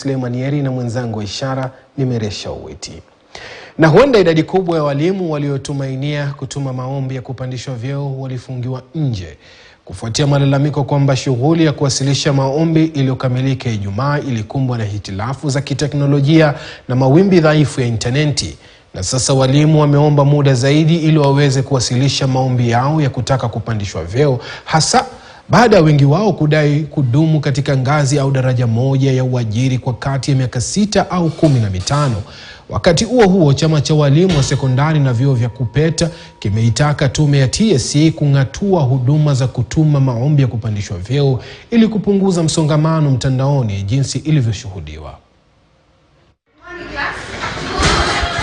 Suleiman Yeri na mwenzangu wa ishara Nimeresha Uwiti. Na huenda idadi kubwa ya walimu waliotumainia kutuma maombi ya kupandishwa vyeo walifungiwa nje kufuatia malalamiko kwamba shughuli ya kuwasilisha maombi iliyokamilika Ijumaa ilikumbwa na hitilafu za kiteknolojia na mawimbi dhaifu ya interneti. Na sasa walimu wameomba muda zaidi ili waweze kuwasilisha maombi yao ya kutaka kupandishwa vyeo, hasa baada ya wengi wao kudai kudumu katika ngazi au daraja moja ya uajiri kwa kati ya miaka 6 au 15. Wakati huo chama cha walimu wa sekondari na vyuo vya kupeta kimeitaka tume ya TSC kung'atua huduma za kutuma maombi ya kupandishwa vyeo ili kupunguza msongamano mtandaoni jinsi ilivyoshuhudiwa.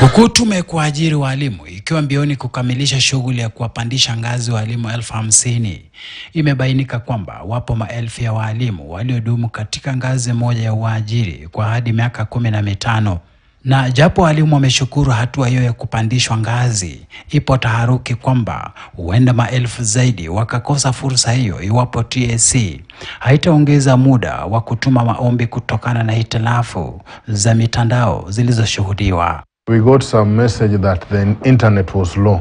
Huku tume kuajiri walimu ikiwa mbioni kukamilisha shughuli ya kuwapandisha ngazi walimu 50,000, imebainika kwamba wapo maelfu ya walimu waliodumu katika ngazi moja ya uajiri kwa hadi miaka 15. Na japo walimu wameshukuru hatua hiyo ya kupandishwa ngazi, ipo taharuki kwamba huenda maelfu zaidi wakakosa fursa hiyo iwapo TSC haitaongeza muda wa kutuma maombi kutokana na hitilafu za mitandao zilizoshuhudiwa. We got some message that the internet was low.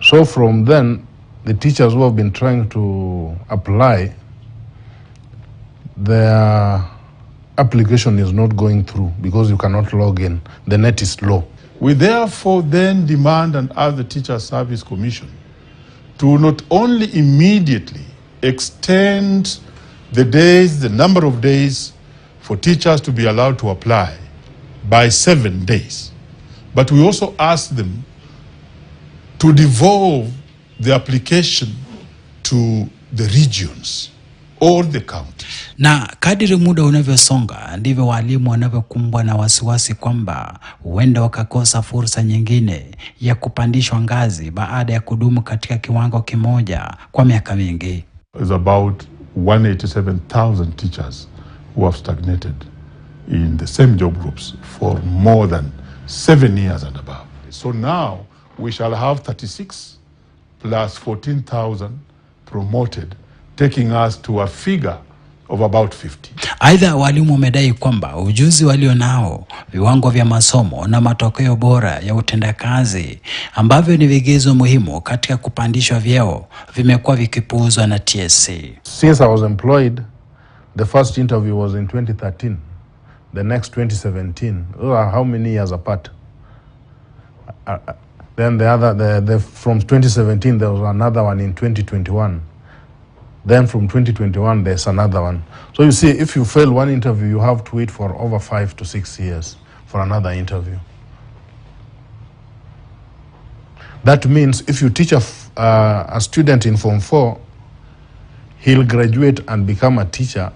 So from then, the teachers who have been trying to apply, their application is not going through because you cannot log in. The net is low. We therefore then demand and ask the Teacher Service Commission to not only immediately extend the number of days for teachers to be allowed to apply by 7 days, but we also ask them to devolve the application to the regions or the counties. Na kadiri muda unavyosonga ndivyo walimu wanavyokumbwa na wasiwasi kwamba huenda wakakosa fursa nyingine ya kupandishwa ngazi baada ya kudumu katika kiwango kimoja kwa miaka mingi. There's about 187,000 teachers who have stagnated in the same job groups for more than 7 years and above. So now we shall have 36 plus 14,000 promoted, taking us to a figure of about 50. Aidha, walimu wamedai kwamba ujuzi walio nao, viwango vya masomo na matokeo bora ya utendakazi ambavyo ni vigezo muhimu katika kupandishwa vyeo vimekuwa vikipuuzwa na TSC. Since I was employed, the first interview was in 2013. The next 2017. How many years apart? Then from 2017 there was another one in 2021. Then from 2021 there's another one. So you see, if you fail one interview, you have to wait for over 5 to 6 years for another interview. That means if you teach a student in Form 4, he'll graduate and become a teacher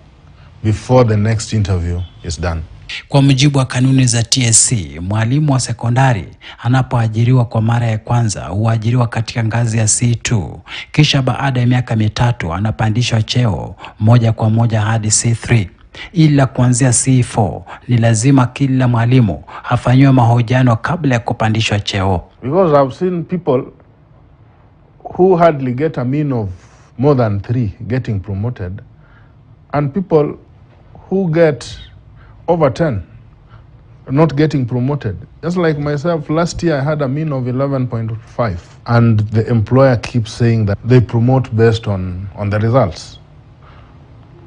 before the next interview is done. Kwa mujibu wa kanuni za TSC, mwalimu wa sekondari anapoajiriwa kwa mara ya kwanza huajiriwa katika ngazi ya C2, kisha baada ya miaka 3 anapandishwa cheo moja kwa moja hadi C3. Ila kuanzia C4 ni lazima kila mwalimu afanywe mahojiano kabla ya kupandishwa cheo. Because I've seen people who hardly get a mean of more than 3 getting promoted, and people who get over 10 not getting promoted. Just like myself, last year I had a mean of 11.5, and the employer keeps saying that they promote based on the results.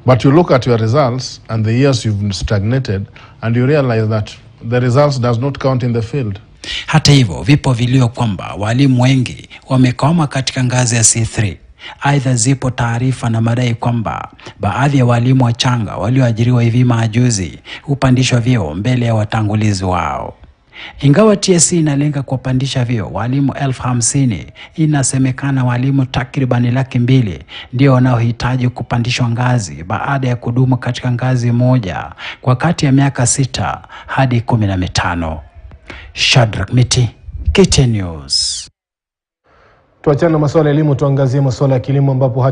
But you look at your results and the years you've stagnated, and you realize that the results does not count in the field. Hata hivyo, vipo vilio kwamba walimu wengi wamekwama katika ngazi ya C3. Aidha, zipo taarifa na madai kwamba baadhi ya walimu wachanga walioajiriwa hivi majuzi hupandishwa vyeo mbele ya watangulizi wao. Ingawa TSC inalenga kuwapandisha vyeo walimu 50,000, inasemekana walimu takriban 200,000 ndio wanaohitaji kupandishwa ngazi baada ya kudumu katika ngazi moja kwa kati ya miaka 6 hadi 15. Shadrack Miti, KTN News. Tuachana na masuala ya elimu, tuangazie masuala ya kilimo ambapo